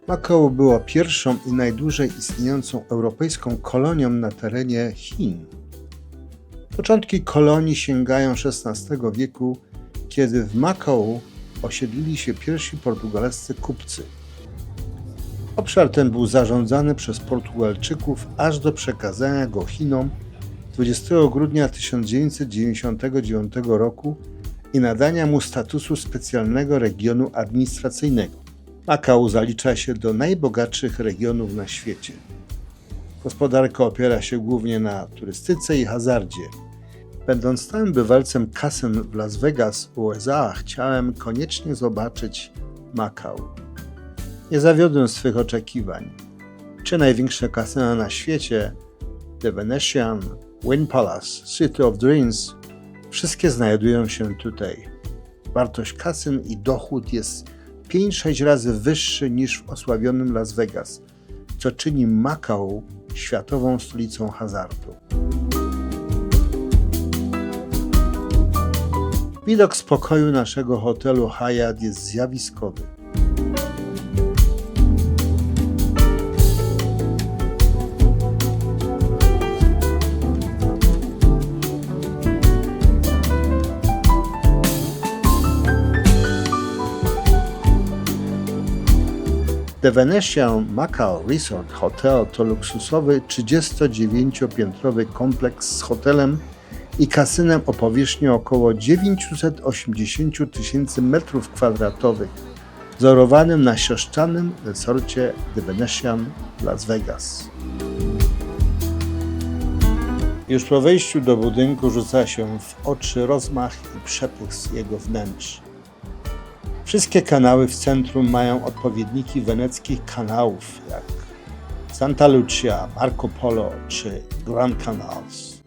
Makao było pierwszą i najdłużej istniejącą europejską kolonią na terenie Chin. Początki kolonii sięgają XVI wieku, kiedy w Makao osiedlili się pierwsi portugalscy kupcy. Obszar ten był zarządzany przez Portugalczyków aż do przekazania go Chinom 20 grudnia 1999 roku i nadania mu statusu specjalnego regionu administracyjnego. Makao zalicza się do najbogatszych regionów na świecie. Gospodarka opiera się głównie na turystyce i hazardzie. Będąc stałym bywalcem kasyn w Las Vegas, USA, chciałem koniecznie zobaczyć Makao. Nie zawiodłem swych oczekiwań. Trzy największe kasyna na świecie, The Venetian, Wynn Palace, City of Dreams, wszystkie znajdują się tutaj. Wartość kasyn i dochód jest 5-6 razy wyższy niż w osławionym Las Vegas, co czyni Makao światową stolicą hazardu. Widok z pokoju naszego hotelu Hyatt jest zjawiskowy. The Venetian Macao Resort Hotel to luksusowy 39-piętrowy kompleks z hotelem i kasynem o powierzchni około 980 000 m2, wzorowanym na siostrzanym resorcie The Venetian w Las Vegas. Już po wejściu do budynku rzuca się w oczy rozmach i przepych jego wnętrz. Wszystkie kanały w centrum mają odpowiedniki weneckich kanałów jak Santa Lucia, Marco Polo czy Grand Canals.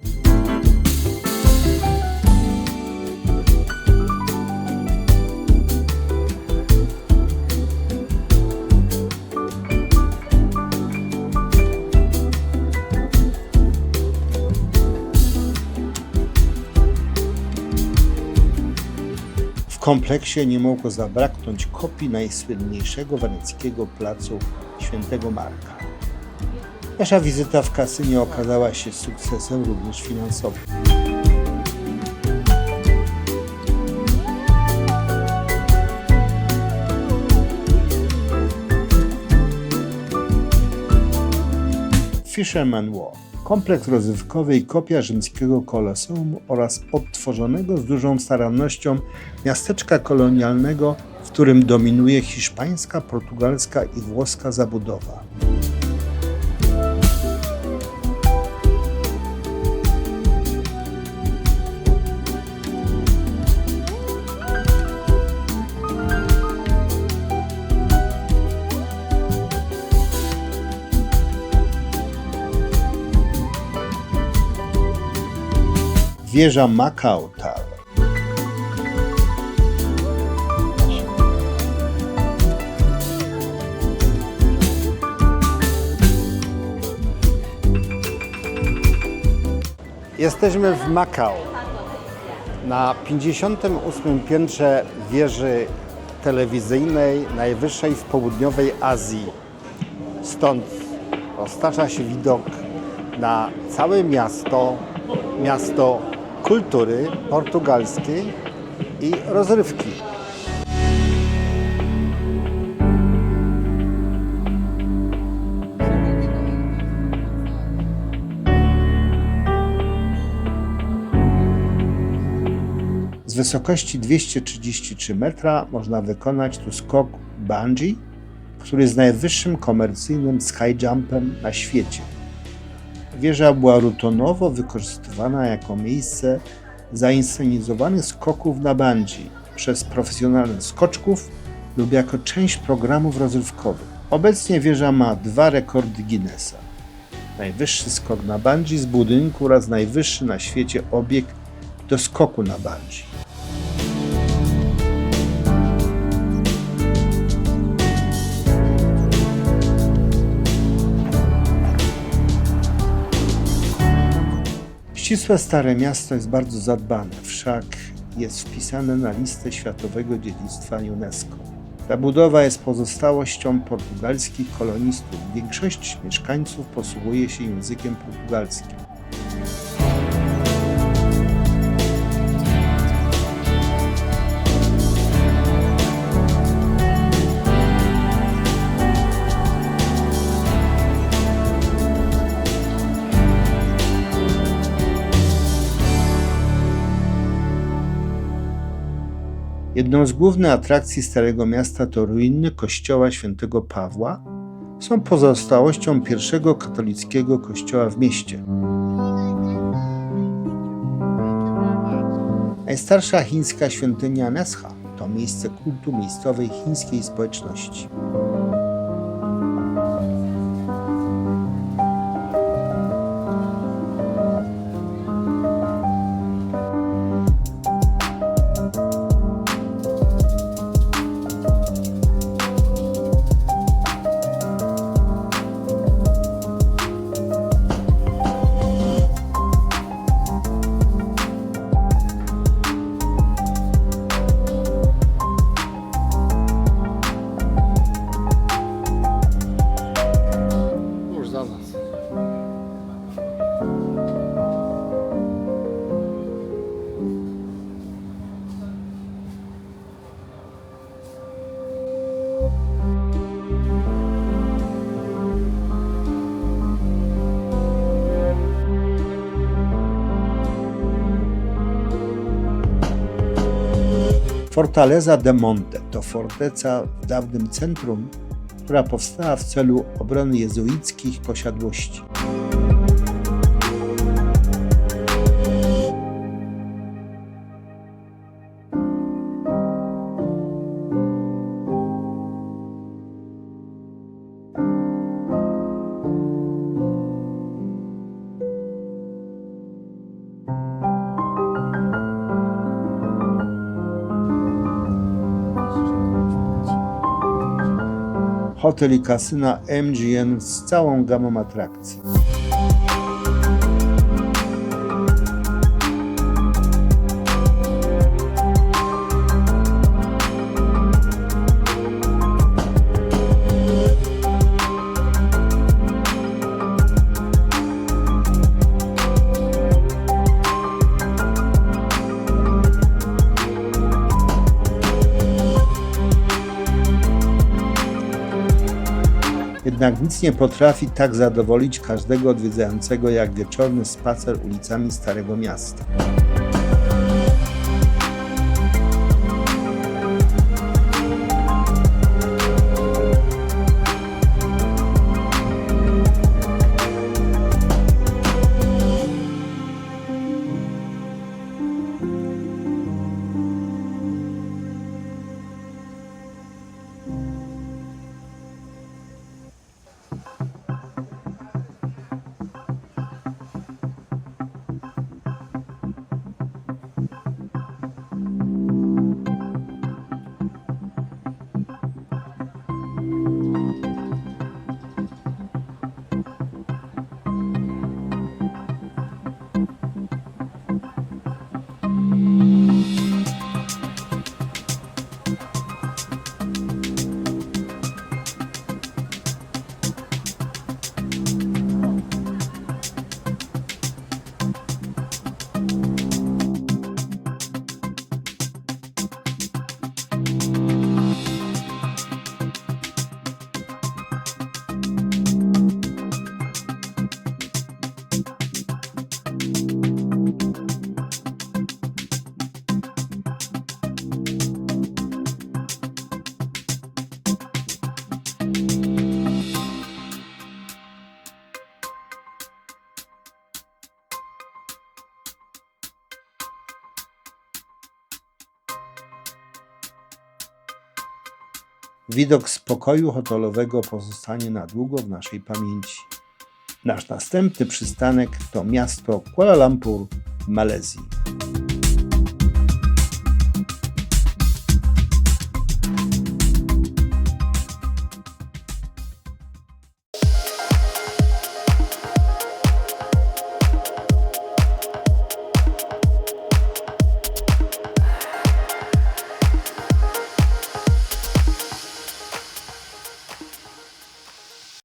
W kompleksie nie mogło zabraknąć kopii najsłynniejszego weneckiego placu Świętego Marka. Nasza wizyta w kasynie okazała się sukcesem również finansowym. Fisherman Wharf. Kompleks rozrywkowy i kopia rzymskiego koloseum oraz odtworzonego z dużą starannością miasteczka kolonialnego, w którym dominuje hiszpańska, portugalska i włoska zabudowa. Wieża Macao Tower. Jesteśmy w Macao, na 58. piętrze wieży telewizyjnej, najwyższej w południowej Azji. Stąd roztacza się widok na całe miasto kultury portugalskiej i rozrywki. Z wysokości 233 metra można wykonać tu skok bungee, który jest najwyższym komercyjnym skyjumpem na świecie. Wieża była rutynowo wykorzystywana jako miejsce zainscenizowanych skoków na bungee przez profesjonalnych skoczków lub jako część programów rozrywkowych. Obecnie wieża ma 2 rekordy Guinnessa. Najwyższy skok na bungee z budynku oraz najwyższy na świecie obieg do skoku na bungee. Ścisłe Stare Miasto jest bardzo zadbane, wszak jest wpisane na listę Światowego Dziedzictwa UNESCO. Zabudowa jest pozostałością portugalskich kolonistów. Większość mieszkańców posługuje się językiem portugalskim. Jedną z głównych atrakcji Starego Miasta to ruiny kościoła świętego Pawła. Są pozostałością pierwszego katolickiego kościoła w mieście. Najstarsza chińska świątynia Nesha to miejsce kultu miejscowej chińskiej społeczności. Fortaleza de Monte to forteca w dawnym centrum, która powstała w celu obrony jezuickich posiadłości. Hotel i kasyna MGM z całą gamą atrakcji. Jednak nic nie potrafi tak zadowolić każdego odwiedzającego jak wieczorny spacer ulicami Starego Miasta. Widok z pokoju hotelowego pozostanie na długo w naszej pamięci. Nasz następny przystanek to miasto Kuala Lumpur w Malezji.